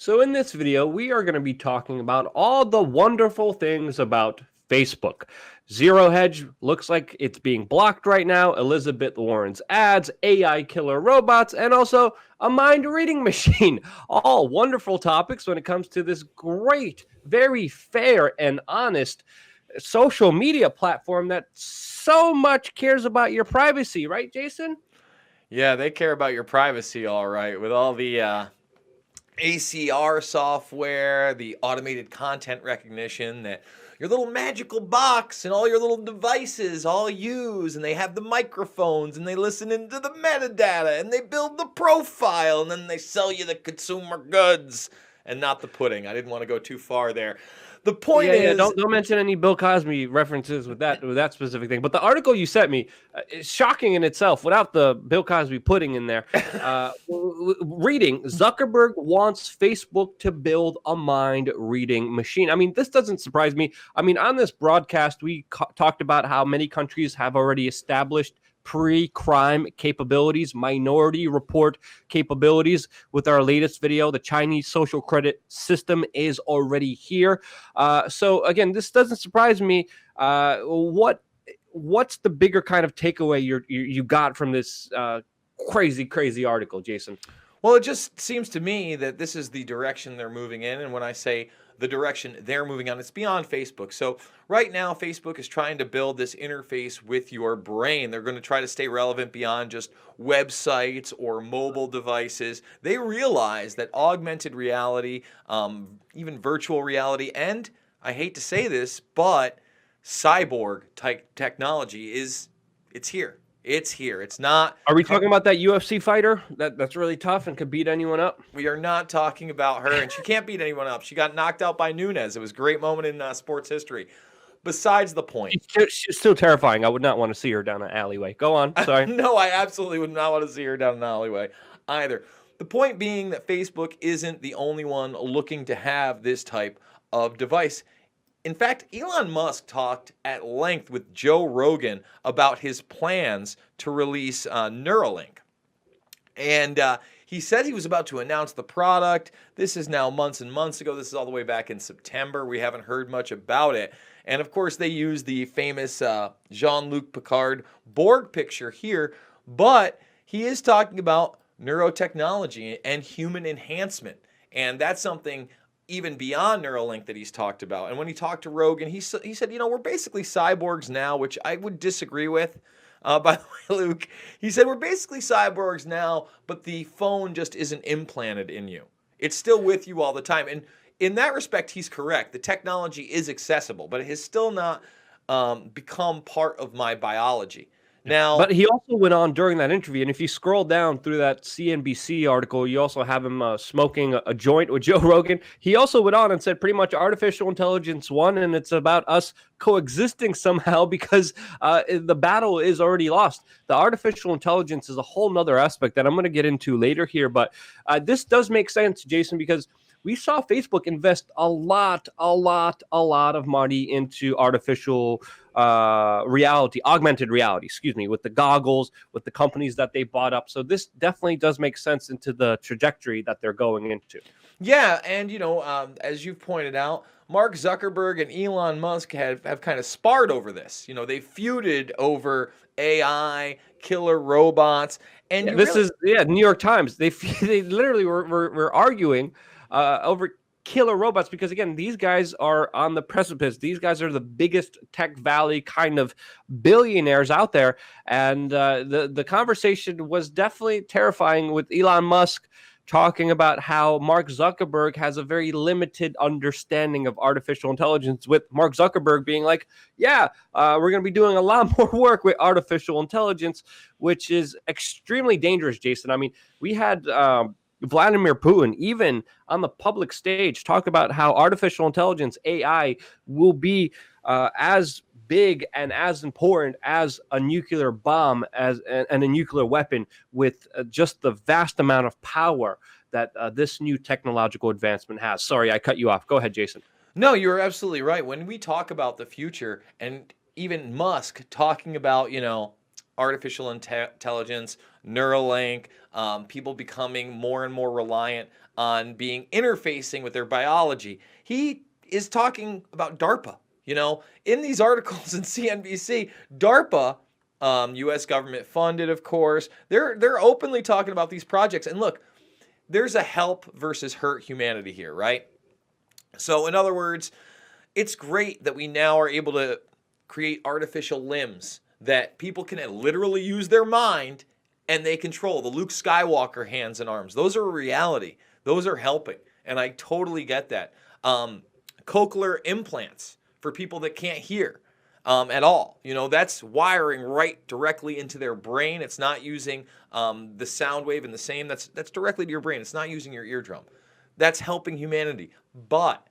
So in this video, we are going to be talking about all the wonderful things about Facebook. ZeroHedge looks like it's being blocked right now, Elizabeth Warren's ads, AI killer robots, and also a mind-reading machine. All wonderful topics when it comes to this great, very fair and honest social media platform that so much cares about your privacy, right, Jason? Yeah, they care about your privacy, all right, with all the ACR software, the automated content recognition that your little magical box and all your little devices all use, and they have the microphones and they listen into the metadata and they build the profile and then they sell you the consumer goods and not the pudding. I didn't want to go too far there. The point is, don't mention any Bill Cosby references with that specific thing. But the article you sent me is shocking in itself. Without the Bill Cosby pudding in there, reading Zuckerberg wants Facebook to build a mind reading machine. I mean, this doesn't surprise me. I mean, on this broadcast, we talked about how many countries have already established pre-crime capabilities, minority report capabilities. With our latest video, the Chinese social credit system is already here. So again, this doesn't surprise me. What's the bigger kind of takeaway you got from this crazy article, Jason? well, it just seems to me that this is the direction they're moving in. And when I say the direction they're moving on, it's beyond Facebook. So right now, Facebook is trying to build this interface with your brain. They're going to try to stay relevant beyond just websites or mobile devices. They realize that augmented reality, even virtual reality, and I hate to say this, but cyborg type technology it's here. It's here. It's not. Are we talking about that UFC fighter that's really tough and could beat anyone up? We are not talking about her, and she can't beat anyone up. She got knocked out by Nunes. It was a great moment in sports history. Besides the point. She's still terrifying. I would not want to see her down an alleyway. Go on. Sorry. No, I absolutely would not want to see her down an alleyway either. The point being that Facebook isn't the only one looking to have this type of device. In fact, Elon Musk talked at length with Joe Rogan about his plans to release Neuralink. And he said he was about to announce the product. This is now months and months ago. This is all the way back in September. We haven't heard much about it. And of course, they use the famous Jean-Luc Picard Borg picture here. But he is talking about neurotechnology and human enhancement. And that's something even beyond Neuralink that he's talked about. And when he talked to Rogan, he said, we're basically cyborgs now, which I would disagree with. By the way, Luke, he said, we're basically cyborgs now, but the phone just isn't implanted in you. It's still with you all the time. And in that respect, he's correct. The technology is accessible, but it has still not become part of my biology. Now, but he also went on during that interview, and if you scroll down through that CNBC article, you also have him smoking a joint with Joe Rogan. He also went on and said pretty much artificial intelligence won, and it's about us coexisting somehow because the battle is already lost. The artificial intelligence is a whole nother aspect that I'm going to get into later here, but this does make sense, Jason, because we saw Facebook invest a lot of money into artificial reality, augmented reality, with the goggles, with the companies that they bought up. So this definitely does make sense into the trajectory that they're going into. Yeah, and as you've pointed out, Mark Zuckerberg and Elon Musk have kind of sparred over this. They feuded over AI, killer robots, and New York Times. They literally were arguing over killer robots because, again, these guys are on the precipice. These guys are the biggest tech valley kind of billionaires out there, and the conversation was definitely terrifying with Elon Musk talking about how Mark Zuckerberg has a very limited understanding of artificial intelligence, with Mark Zuckerberg being like, we're going to be doing a lot more work with artificial intelligence, which is extremely dangerous, Jason. I mean, we had Vladimir Putin, even on the public stage, talk about how artificial intelligence, AI, will be as big and as important as a nuclear bomb and a nuclear weapon, with just the vast amount of power that this new technological advancement has. Sorry, I cut you off. Go ahead, Jason. No, you're absolutely right. When we talk about the future, and even Musk talking about, artificial intelligence, Neuralink, people becoming more and more reliant on being interfacing with their biology. He is talking about DARPA. You know, in these articles in CNBC, DARPA, U.S. government funded, of course, they're openly talking about these projects. And look, there's a help versus hurt humanity here, right? So in other words, it's great that we now are able to create artificial limbs that people can literally use their mind and they control. The Luke Skywalker hands and arms. Those are a reality. Those are helping. And I totally get that. Cochlear implants for people that can't hear at all. You know, that's wiring right directly into their brain. It's not using the sound wave and the same. That's directly to your brain. It's not using your eardrum. That's helping humanity. But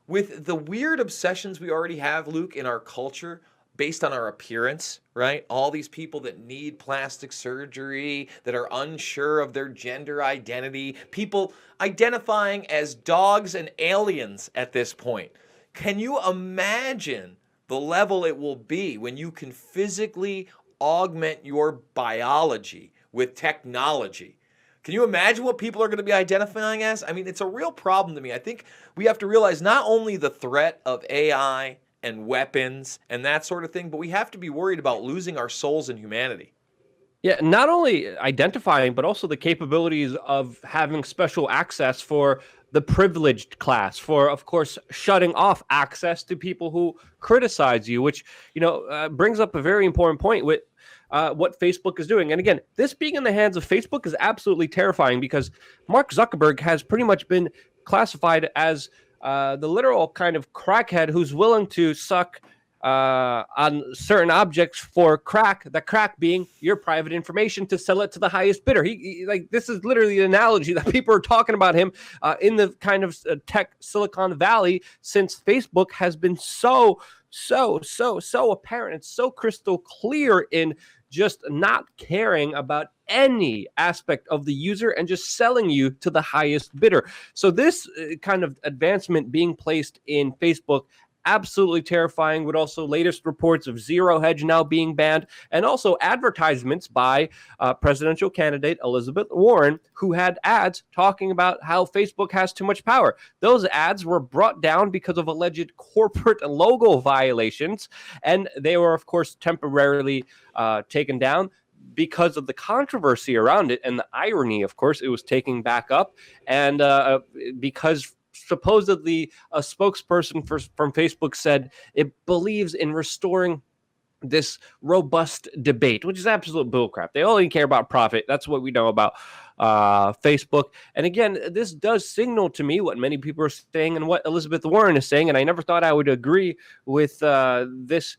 with the weird obsessions we already have, Luke, in our culture based on our appearance, right? All these people that need plastic surgery, that are unsure of their gender identity, people identifying as dogs and aliens at this point. Can you imagine the level it will be when you can physically augment your biology with technology? Can you imagine what people are going to be identifying as? I mean, it's a real problem to me. I think we have to realize not only the threat of AI and weapons and that sort of thing, but we have to be worried about losing our souls and humanity. Yeah, not only identifying, but also the capabilities of having special access for the privileged class, for, of course, shutting off access to people who criticize you, which, brings up a very important point with what Facebook is doing. And again, this being in the hands of Facebook is absolutely terrifying because Mark Zuckerberg has pretty much been classified as the literal kind of crackhead who's willing to suck on certain objects for crack, the crack being your private information to sell it to the highest bidder. He like, this is literally the analogy that people are talking about him in the kind of tech Silicon Valley, since Facebook has been so apparent and so crystal clear in just not caring about any aspect of the user and just selling you to the highest bidder. So this kind of advancement being placed in Facebook, absolutely terrifying, with also latest reports of ZeroHedge now being banned, and also advertisements by presidential candidate Elizabeth Warren, who had ads talking about how Facebook has too much power. Those ads were brought down because of alleged corporate logo violations, and they were, of course, temporarily taken down because of the controversy around it. And the irony, of course, it was taken back up, and because supposedly a spokesperson from Facebook said it believes in restoring this robust debate, which is absolute bullcrap. They only care about profit. That's what we know about Facebook. And again, this does signal to me what many people are saying and what Elizabeth Warren is saying. And I never thought I would agree with this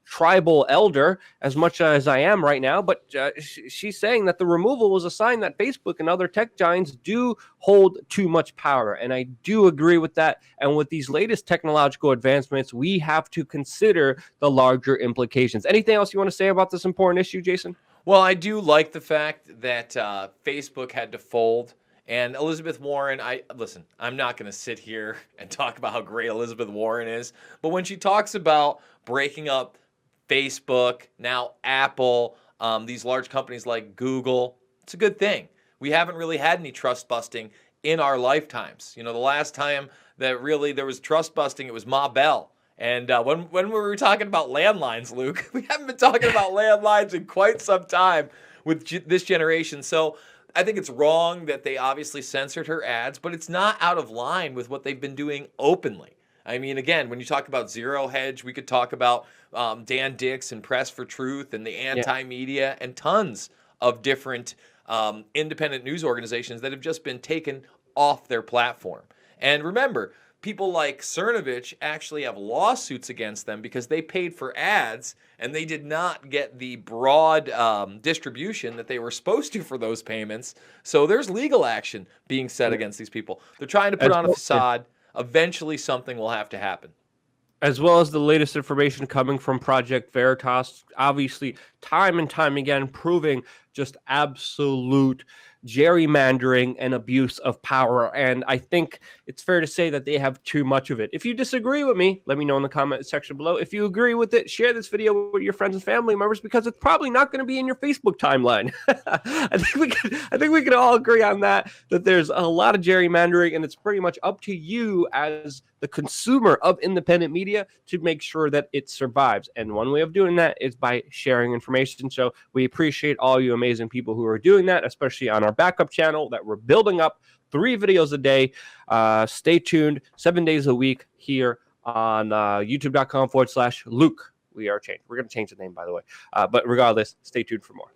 tribal elder as much as I am right now, but she's saying that the removal was a sign that Facebook and other tech giants do hold too much power, and I do agree with that. And with these latest technological advancements, we have to consider the larger implications. Anything else you want to say about this important issue, Jason? Well, I do like the fact that Facebook had to fold. And Elizabeth Warren, I'm not going to sit here and talk about how great Elizabeth Warren is, but when she talks about breaking up Facebook, now Apple, these large companies like Google, it's a good thing. We haven't really had any trust busting in our lifetimes. You know, the last time that really there was trust busting, it was Ma Bell. And when we were talking about landlines, Luke, we haven't been talking about landlines in quite some time with this generation. So I think it's wrong that they obviously censored her ads, but it's not out of line with what they've been doing openly. I mean, again, when you talk about ZeroHedge, we could talk about Dan Dix and Press for Truth and the anti-media and tons of different independent news organizations that have just been taken off their platform. And remember, people like Cernovich actually have lawsuits against them because they paid for ads and they did not get the broad distribution that they were supposed to for those payments. So there's legal action being set against these people. They're trying to put on a facade. Eventually something will have to happen. As well as the latest information coming from Project Veritas, obviously time and time again proving just absolute gerrymandering and abuse of power. And I think it's fair to say that they have too much of it. If you disagree with me, let me know in the comment section below. If you agree with it, share this video with your friends and family members, because it's probably not going to be in your Facebook timeline. I think we can all agree on that there's a lot of gerrymandering, and it's pretty much up to you as the consumer of independent media to make sure that it survives. And one way of doing that is by sharing information. So we appreciate all you amazing people who are doing that, especially on our backup channel that we're building up 3 videos a day. Stay tuned 7 days a week here on youtube.com/Luke. We're going to change the name, by the way. But regardless, stay tuned for more.